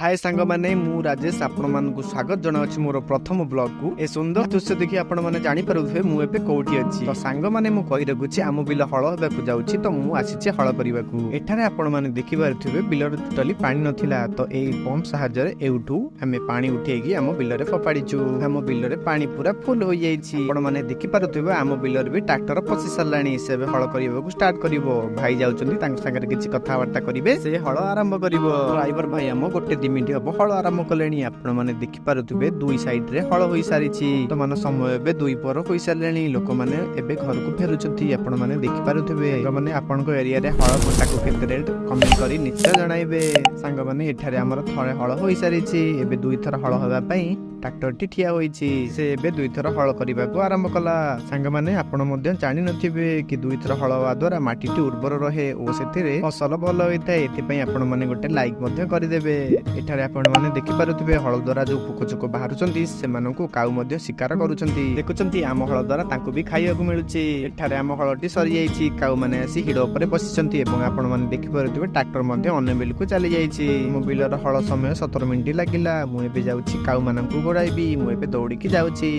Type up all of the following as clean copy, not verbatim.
हाय सांग माने मु राजेश आपण मानकु स्वागत जनावछि मोर प्रथम ब्लॉग को ए सुंदर दृश्य देखि आपण माने जानि पारुथबे मु एबे कोठी अछि तो सांग माने मु कहि रखुछि आमो बिल हळ हेबाकु जाउछि तो मु आसीछि हळ करिबाकू एठारे आपण माने देखि पारुथबे बिलर टोटली पानी नथिला तो ए पंप सहायता रे एउठू हमें पानी उठेगी आमो बिल रे फपाडिछु आमो बिल रे पानी पूरा फुल हो जाइछि आपण माने देखि पारुथबे आमो बिल रे भी ट्रैक्टर पसि सरलाणी से हळ करिबाकू स्टार्ट करिवो भाई जाउछन्ती तांक संगे किछि कथा वार्ता करिवे से हळ आरंभ करिवो ड्राइवर भाई आमो गोटे 2 मिनिट हबो हळ आरंभ कलेनी आपण माने देखि पारुथबे दुई साइड रे हळ होई सारिछि तो मान समय एबे दुई पर होई सारलेनी लोक माने एबे घर को फेरुछथि आपण माने देखि पारुथबे तो माने आपण को एरिया रे हळ कोटा को केते रेट कमेंट करी निश्चय जणाइबे सांग माने एठारे हमर थरे हळ होई सारिछि एबे दुई थर हळ होबा पई ट्रैक्टर टी ठिया होईछि से एबे दुई थर हळ करिबाकू आरंभ कला सांग माने आपण मध्ये जानि नथिबे कि दुई थर हळ होवा द्वारा माटी टी उर्वर रहे ओ सेथिरे फसल भल होइताय एति पई आपण माने गोटे लाइक मध्ये करि देबे एठारे आपण माने देखि पारुथबे हळ द्वारा जो पोकचोक बाहरुचंती से मानकू काउ मध्ये शिकार करूचंती देखुचंती आम हळ द्वारा तांकू भी खाइयाकू मिलुची एठारे आम हळटी सरी जाईछि काउ माने आसी हिड ऊपर बसिचंती एवं आपण माने देखि पारुथबे ट्रैक्टर मध्ये अन्य बिल को चली जाईछि मो बिलर हळ समय 17 मिनिट लागिला मु एबे जाउछि काउ मानकू गोडाइबी मु एबे दौड़ी की जाउछि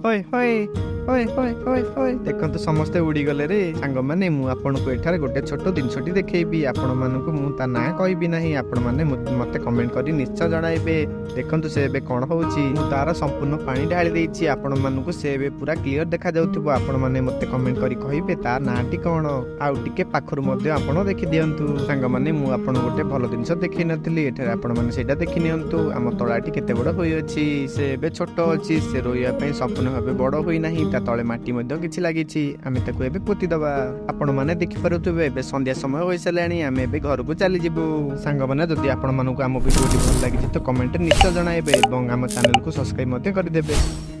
होय होय होय होय होय होय देखंतु समस्ते उड़ी गले रे सांग माने मु आपन को एठारे गोटे छोट दिनसटी देखैबी आपन मानकू मु ता ना कहबी नाही आपन माने मते कमेंट करी निश्चय जणाइबे देखंतु से एबे कोन होउची मु तार संपूर्ण पानी ढाली देइछि आपन मानकू से एबे पूरा क्लियर देखा जाउथिबो आपन माने मते कमेंट करी कहिबे ता नाटी कोन आउ टिके पाखरु मध्ये आपन देखि दियंतु सांग माने मु आपन गोटे भलो दिनस देखि नथिली एठारे आपन माने सेटा देखि नियंतु हम तळाटी केते बड़ होई अछि से एबे छोट अछि से रोइया पई संपूर्ण भाबे बड़ होई नाही तले माटी मध्ये किछि लागिछि आमे ताको एबे पोती दबा आपण माने देखि पारुथबे एबे संध्या समय होई सलाणी आमे एबे घर को चली जिवु सांग माने जदि आपण मानकू हम वीडियो भल लागिछि तो कमेंट निश्चय जणाइबे एवं हम चैनल को सब्सक्राइब मध्ये करि देबे।